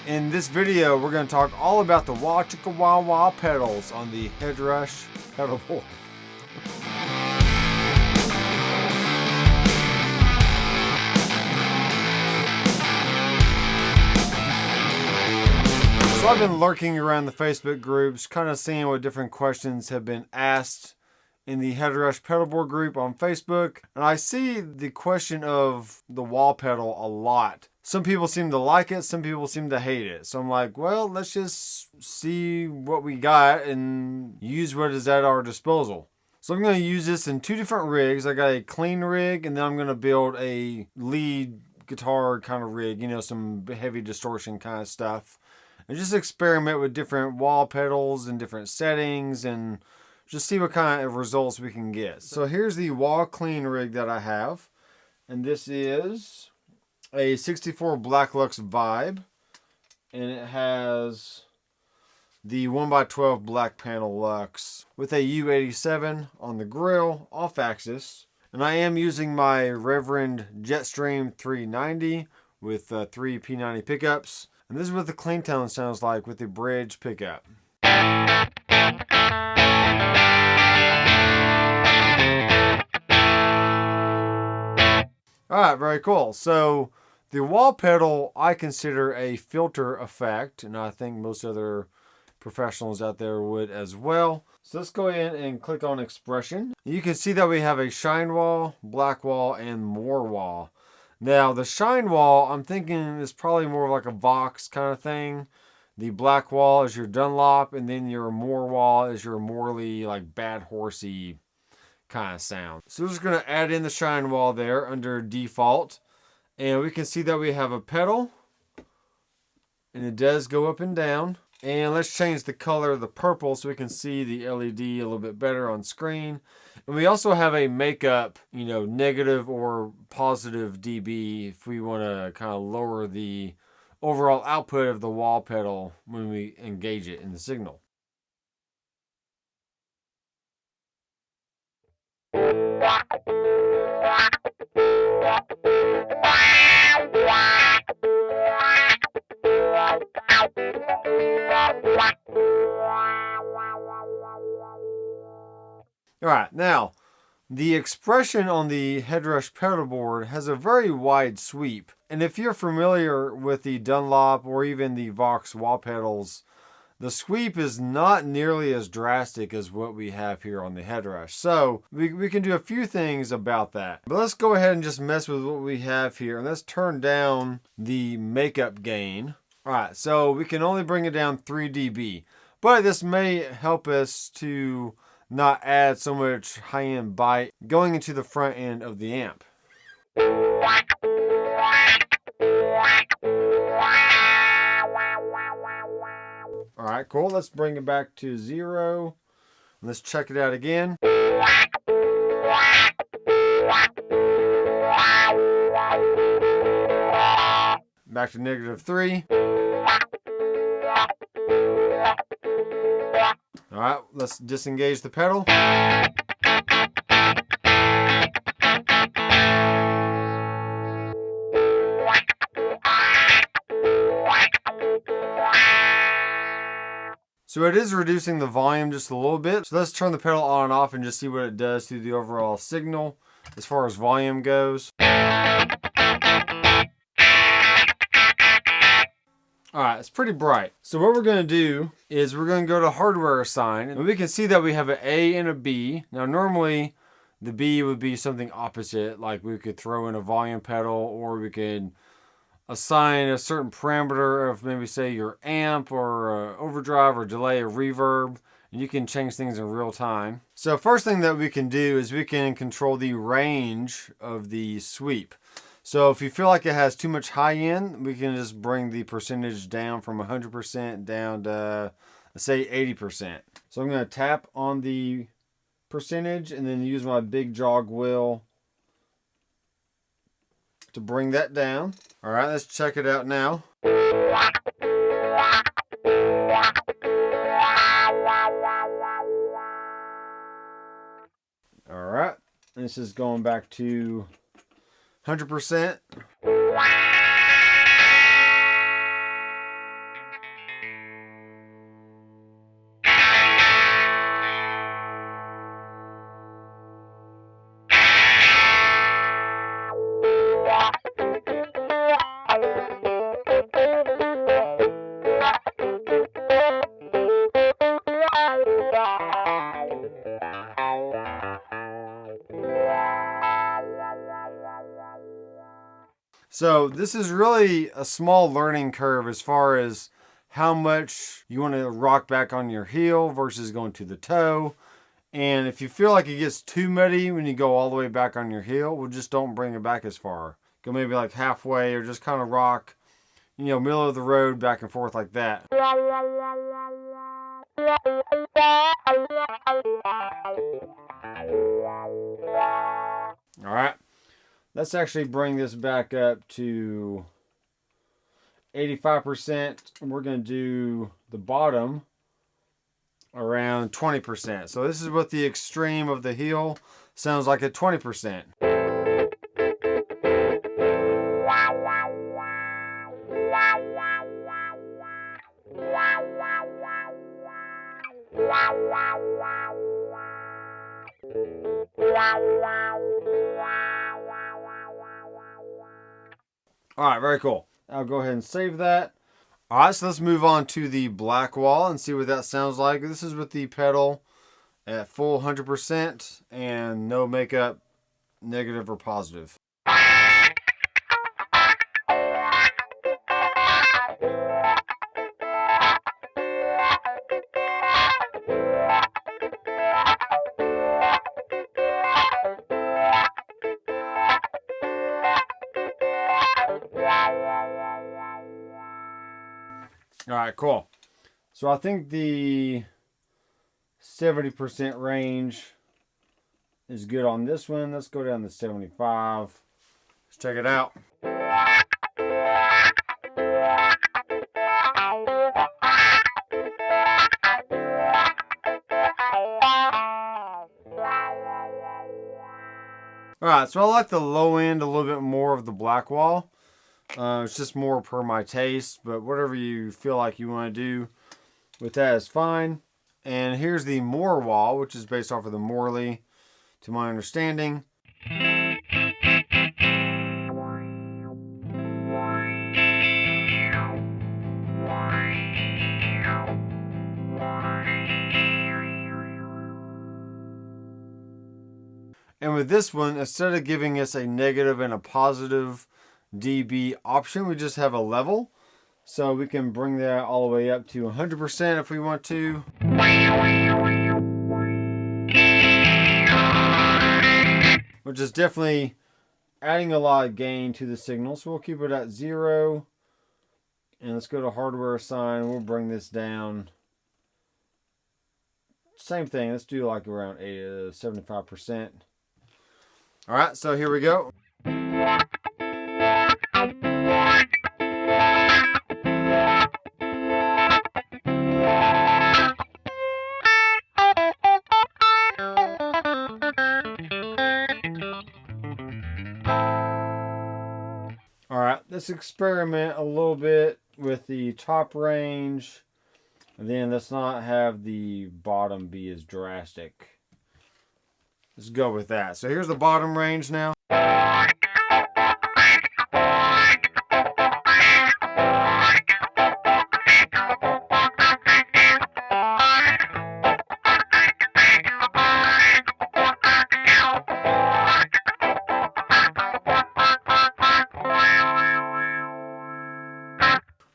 In this video, we're going to talk all about the wah chicka wah wah pedals on the Headrush Pedalboard. So I've been lurking around the Facebook groups, kind of seeing what different questions have been asked in the Headrush Pedalboard group on Facebook. And I see the question of the wah pedal a lot. Some people seem to like it, some people seem to hate it. So I'm like, well, let's just see what we got and use what is at our disposal. So I'm going to use this in two different rigs. I got a clean rig, and then I'm going to build a lead guitar kind of rig, you know, some heavy distortion kind of stuff. And just experiment with different wah pedals and different settings and just see what kind of results we can get. So here's the wah clean rig that I have. And this is a 64 Black Lux Vibe. And it has the 1x12 black panel Lux with a U87 on the grill, off axis. And I am using my Reverend Jetstream 390 with 3 P90 pickups. And this is what the clean tone sounds like with the bridge pickup. Alright, very cool. So the wah pedal I consider a filter effect, and I think most other professionals out there would as well. So let's go in and click on expression. You can see that we have a shine wah, black wah, and more wah. Now the shine wah, I'm thinking is probably more like a Vox kind of thing. The black wah is your Dunlop, and then your more wah is your Morley, like bad horsey kind of sound. So we're just going to add in the shine wah there under default. And we can see that we have a pedal. And it does go up and down. And let's change the color of the purple so we can see the LED a little bit better on screen. And we also have a makeup, you know, negative or positive dB if we want to kind of lower the overall output of the wah pedal when we engage it in the signal. Alright, now, the expression on the Headrush Pedalboard has a very wide sweep. And if you're familiar with the Dunlop or even the Vox wah pedals, the sweep is not nearly as drastic as what we have here on the Headrush. So, we can do a few things about that. But let's go ahead and just mess with what we have here. And let's turn down the makeup gain. Alright, so we can only bring it down 3 dB. But this may help us to not add so much high-end bite going into the front end of the amp. Alright, cool. Let's bring it back to 0. Let's check it out again. Back to -3. Alright, let's disengage the pedal. So it is reducing the volume just a little bit. So let's turn the pedal on and off and just see what it does to the overall signal as far as volume goes. Alright, it's pretty bright. So what we're going to do is we're going to go to hardware assign, and we can see that we have an A and a B. Now normally the B would be something opposite, like we could throw in a volume pedal, or we could assign a certain parameter of maybe say your amp or overdrive or delay or reverb, and you can change things in real time. So first thing that we can do is we can control the range of the sweep. So if you feel like it has too much high end, we can just bring the percentage down from 100% down to, let's say, 80%. So I'm going to tap on the percentage and then use my big jog wheel to bring that down. All right, let's check it out now. All right, this is going back to 100%. So this is really a small learning curve as far as how much you want to rock back on your heel versus going to the toe. And if you feel like it gets too muddy when you go all the way back on your heel, well, just don't bring it back as far. Go maybe like halfway, or just kind of rock, middle of the road, back and forth like that. All right, let's actually bring this back up to 85%. We're going to do the bottom around 20%. So this is what the extreme of the heel sounds like at 20%. All right, very cool. I'll go ahead and save that. All right, so let's move on to the black wall and see what that sounds like. This is with the pedal at full 100% and no makeup, negative or positive. All right, cool. So I think the 70% range is good on this one. Let's go down to 75. Let's check it out. All right, so I like the low end a little bit more of the black wall. It's just more per my taste, but whatever you feel like you want to do with that is fine. And here's the Moore wall, which is based off of the Morley, to my understanding. And with this one, instead of giving us a negative and a positive dB option, we just have a level. So we can bring that all the way up to 100% if we want to. Which is definitely adding a lot of gain to the signal. So we'll keep it at 0. And let's go to hardware assign. We'll bring this down. Same thing. Let's do like around 75%. All right, so here we go. All right, let's experiment a little bit with the top range, and then let's not have the bottom be as drastic. Let's go with that. So here's the bottom range now.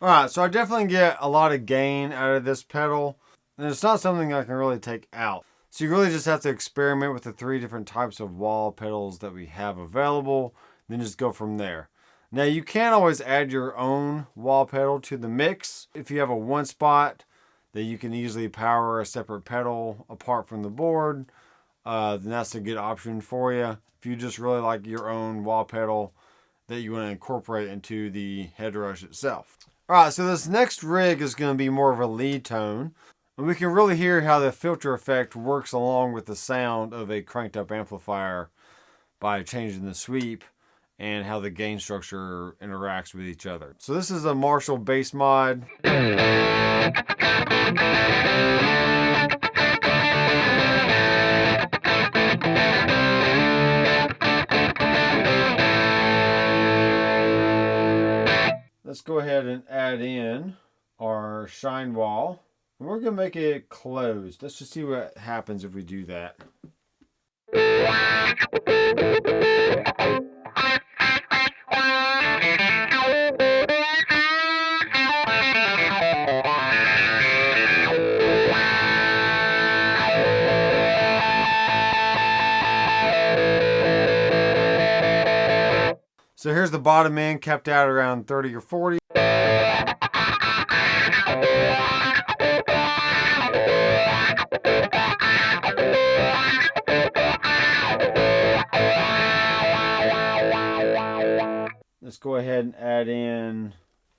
Alright, so I definitely get a lot of gain out of this pedal, and it's not something I can really take out. So you really just have to experiment with the 3 different types of wall pedals that we have available, then just go from there. Now you can always add your own wall pedal to the mix. If you have a one spot that you can easily power a separate pedal apart from the board, then that's a good option for you. If you just really like your own wall pedal that you want to incorporate into the Headrush itself. Alright, so this next rig is going to be more of a lead tone. And we can really hear how the filter effect works along with the sound of a cranked up amplifier by changing the sweep and how the gain structure interacts with each other. So this is a Marshall bass mod. Let's go ahead and add in our shine wall. And we're going to make it closed. Let's just see what happens if we do that. So here's the bottom end, kept out around 30 or 40. Let's go ahead and add in.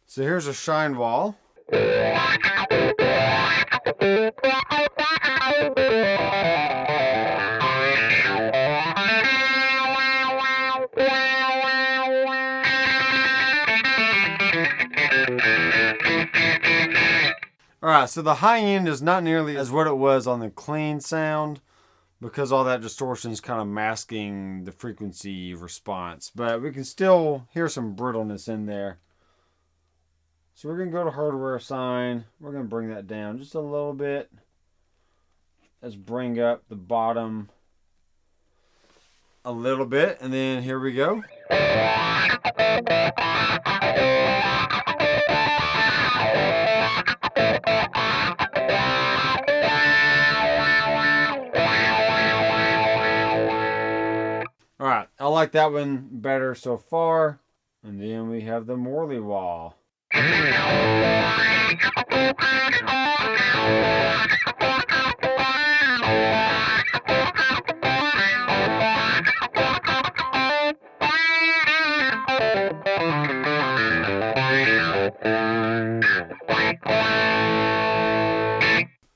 So here's a shine wall. Alright, so the high end is not nearly as what it was on the clean sound, because all that distortion is kind of masking the frequency response. But we can still hear some brittleness in there. So we're going to go to hardware assign. We're going to bring that down just a little bit. Let's bring up the bottom a little bit. And then here we go. Alright, I like that one better so far. And then we have the Morley wall.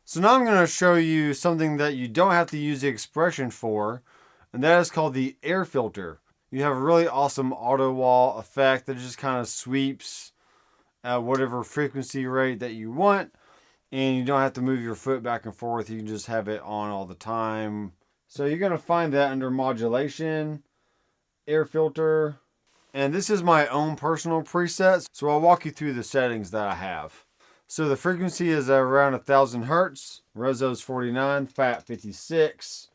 So now I'm going to show you something that you don't have to use the expression for, and that is called the air filter. You have a really awesome auto wall effect that just kind of sweeps at whatever frequency rate that you want, and you don't have to move your foot back and forth. You can just have it on all the time. So you're going to find that under modulation, air filter, and this is my own personal preset, so I'll walk you through the settings that I have. So the frequency is around 1000 hertz, Reso's 49, Fat 56,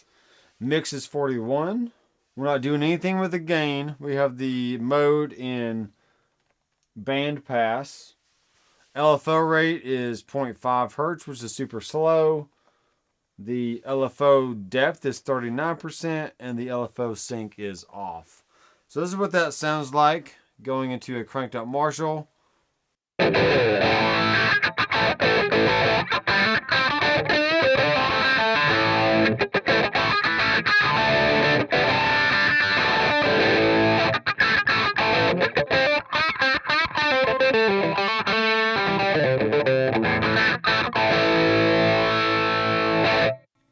Mix is 41. We're not doing anything with the gain. We have the mode in band pass. LFO rate is 0.5 hertz, which is super slow. The LFO depth is 39%, and the LFO sync is off. So this is what that sounds like going into a cranked up Marshall.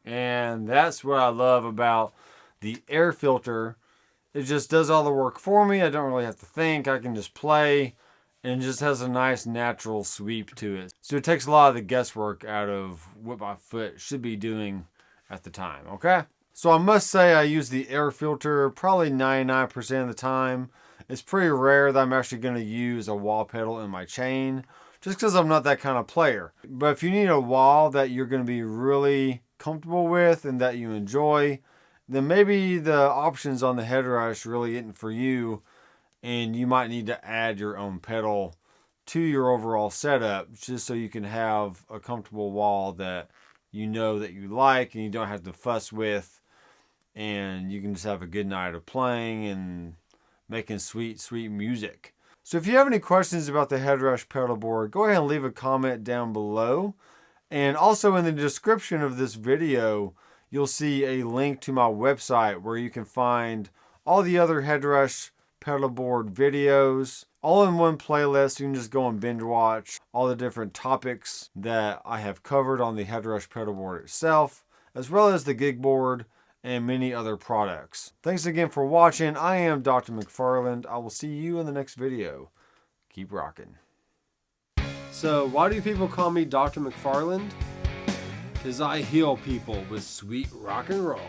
And that's what I love about the air filter. It just does all the work for me. I don't really have to think. I can just play, and it just has a nice natural sweep to it. So it takes a lot of the guesswork out of what my foot should be doing at the time, okay? So I must say I use the air filter probably 99% of the time. It's pretty rare that I'm actually going to use a wall pedal in my chain, just because I'm not that kind of player. But if you need a wall that you're going to be really comfortable with and that you enjoy, then maybe the options on the Headrush really isn't for you, and you might need to add your own pedal to your overall setup just so you can have a comfortable wall that you know that you like and you don't have to fuss with, and you can just have a good night of playing and making sweet, sweet music. So if you have any questions about the Headrush Pedalboard, go ahead and leave a comment down below. And also in the description of this video, you'll see a link to my website where you can find all the other Headrush Pedalboard videos, all in one playlist. You can just go and binge watch all the different topics that I have covered on the Headrush Pedalboard itself, as well as the gig board and many other products. Thanks again for watching. I am Dr. McFarland. I will see you in the next video. Keep rocking. So why do people call me Dr. McFarland? Because I heal people with sweet rock and roll.